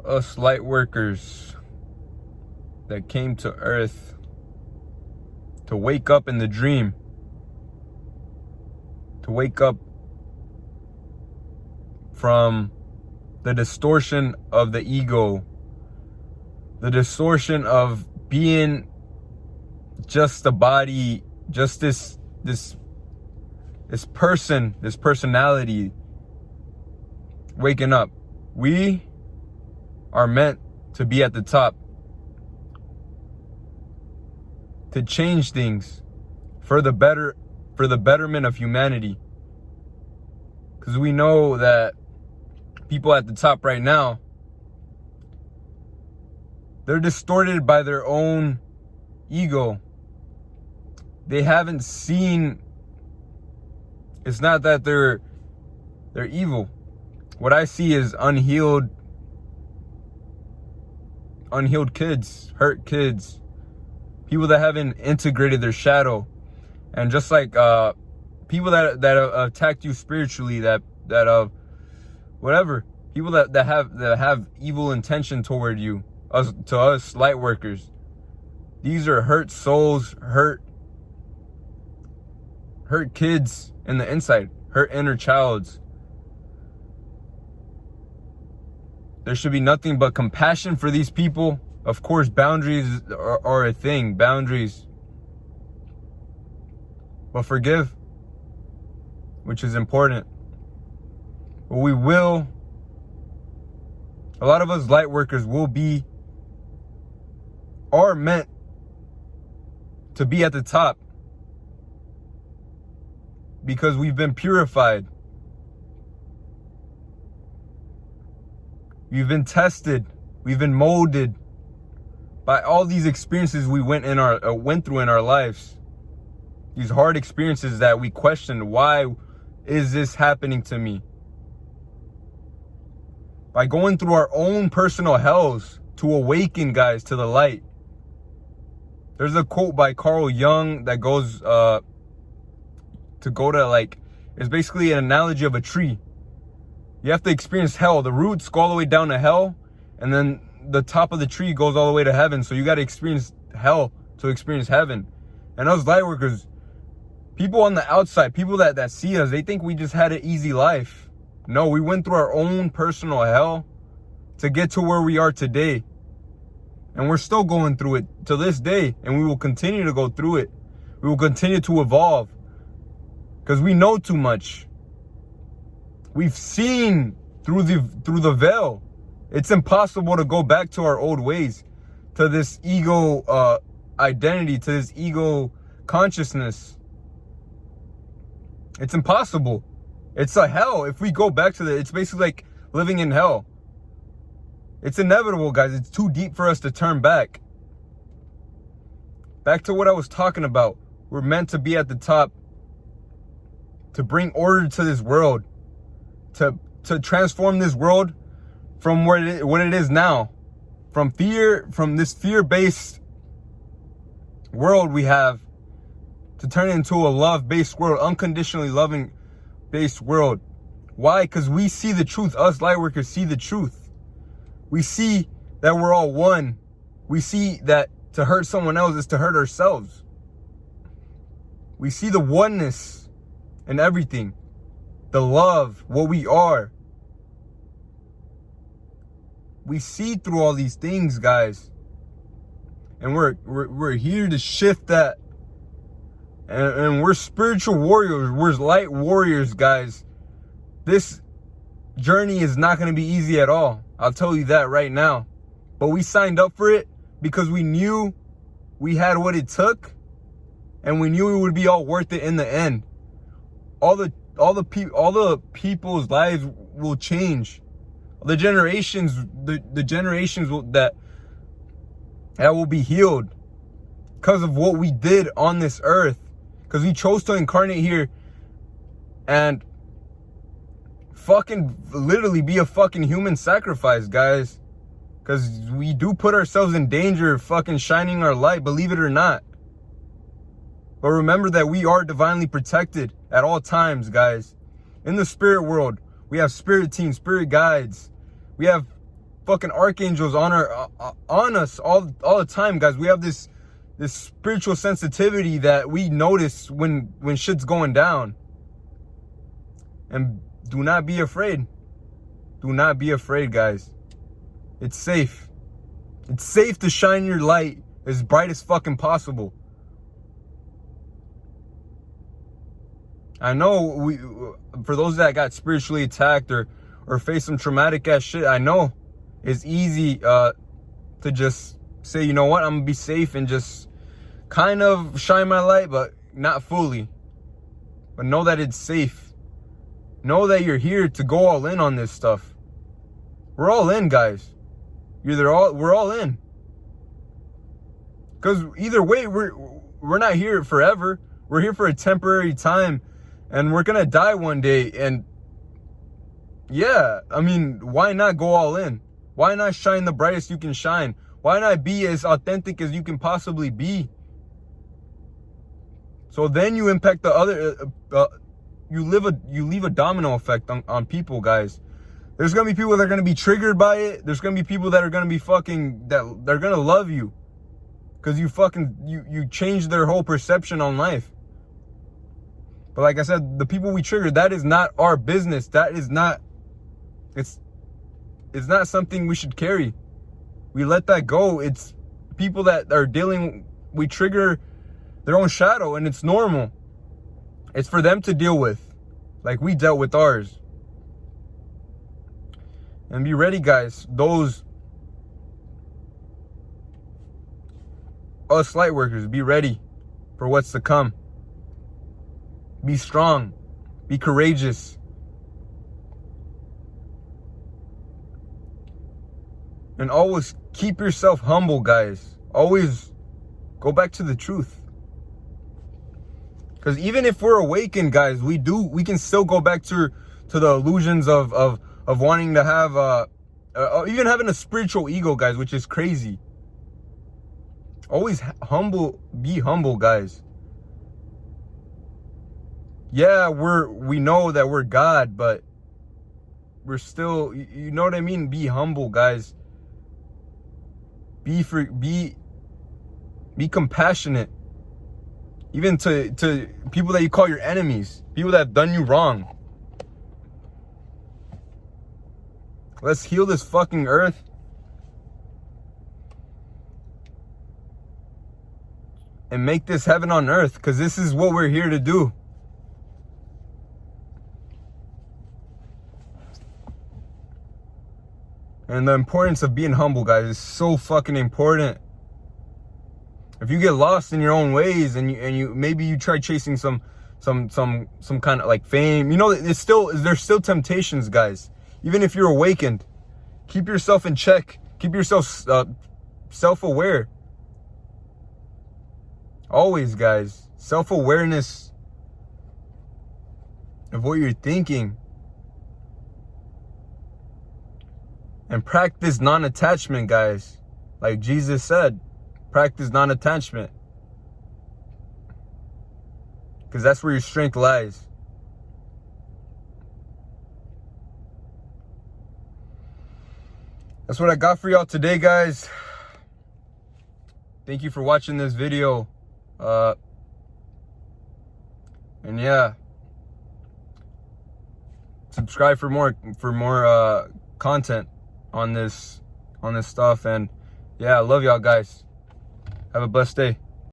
us light workers that came to earth to wake up in the dream, to wake up from the distortion of the ego, the distortion of being just a body, just this personality. Waking up. We are meant to be at the top, to change things for the betterment of humanity. Because we know that people at the top right now, they're distorted by their own ego. They haven't seen, it's not that they're evil. What I see is unhealed kids, hurt kids, people that haven't integrated their shadow. And just like people that attacked you spiritually, that whatever, people that have evil intention toward you, to us light workers. These are hurt souls, hurt kids in the inside, hurt inner childs. There should be nothing but compassion for these people. Of course, boundaries are a thing, boundaries. But forgive, which is important. But a lot of us light workers are meant to be at the top because we've been purified. We've been tested. We've been molded by all these experiences we went through in our lives. These hard experiences that we questioned, why is this happening to me? By going through our own personal hells to awaken, guys, to the light. There's a quote by Carl Jung that goes it's basically an analogy of a tree. You have to experience hell. The roots go all the way down to hell, and then the top of the tree goes all the way to heaven. So you got to experience hell to experience heaven. And us light workers, people on the outside, people that see us, they think we just had an easy life. No, we went through our own personal hell to get to where we are today. And we're still going through it to this day. And we will continue to go through it. We will continue to evolve. Because we know too much. We've seen through the veil. It's impossible to go back to our old ways, to this ego identity, to this ego consciousness. It's impossible. It's a hell. If we go back to it's basically like living in hell. It's inevitable, guys. It's too deep for us to turn back. Back to what I was talking about. We're meant to be at the top, to bring order to this world, to transform this world from what it is now, from this fear-based world we have, to turn it into a love-based world, unconditionally loving-based world. Why? Because we see the truth. Us light workers see the truth. We see that we're all one. We see that to hurt someone else is to hurt ourselves. We see the oneness in everything. The love, what we are. We see through all these things, guys. And we're here to shift that. And we're spiritual warriors. We're light warriors, guys. This journey is not going to be easy at all. I'll tell you that right now. But we signed up for it because we knew we had what it took. And we knew it would be all worth it in the end. All the people's lives will change. The generations that will be healed because of what we did on this earth. Because we chose to incarnate here and fucking literally be a fucking human sacrifice, guys. Because we do put ourselves in danger of fucking shining our light, believe it or not. But remember that we are divinely protected at all times, guys. In the spirit world, we have spirit teams, spirit guides. We have fucking archangels on us all the time, guys. We have this spiritual sensitivity that we notice when shit's going down. And do not be afraid. Do not be afraid, guys. It's safe. It's safe to shine your light as bright as fucking possible. I know for those that got spiritually attacked or faced some traumatic ass shit, I know it's easy to just say, you know what, I'm gonna be safe and just kind of shine my light, but not fully. But know that it's safe. Know that you're here to go all in on this stuff. We're all in, guys. We're all in. Because either way, we're not here forever. We're here for a temporary time, and we're gonna die one day. And yeah, I mean, why not go all in? Why not shine the brightest you can shine? Why not be as authentic as you can possibly be? So then you impact the other. You leave a domino effect on people, guys. There's gonna be people that are gonna be triggered by it. There's gonna be people that are gonna be they're gonna love you, because you changed their whole perception on life. But like I said, the people we trigger, that is not our business. That is not. It's not something we should carry. We let that go. It's people that are we trigger their own shadow, and it's normal. It's for them to deal with, like we dealt with ours. And be ready, guys. Us light workers, be ready for what's to come. Be strong. Be courageous. And always keep yourself humble, guys. Always go back to the truth. Because even if we're awakened, guys, we can still go back to the illusions of wanting to have even having a spiritual ego, guys, which is crazy. Always be humble, guys. Yeah, we know that we're God, but we're still, you know what I mean? Be humble, guys. Be compassionate. Even to people that you call your enemies, people that have done you wrong. Let's heal this fucking earth. And make this heaven on earth, because this is what we're here to do. And the importance of being humble, guys, is so fucking important. If you get lost in your own ways and you maybe you try chasing some kind of like fame, you know, there's still temptations, guys. Even if you're awakened, keep yourself in check. Keep yourself self-aware. Always, guys, self-awareness of what you're thinking. And practice non-attachment, guys. Like Jesus said, practice non-attachment. Because that's where your strength lies. That's what I got for y'all today, guys. Thank you for watching this video. And yeah, subscribe for more content on this stuff. And yeah, I love y'all, guys. Have a blessed day.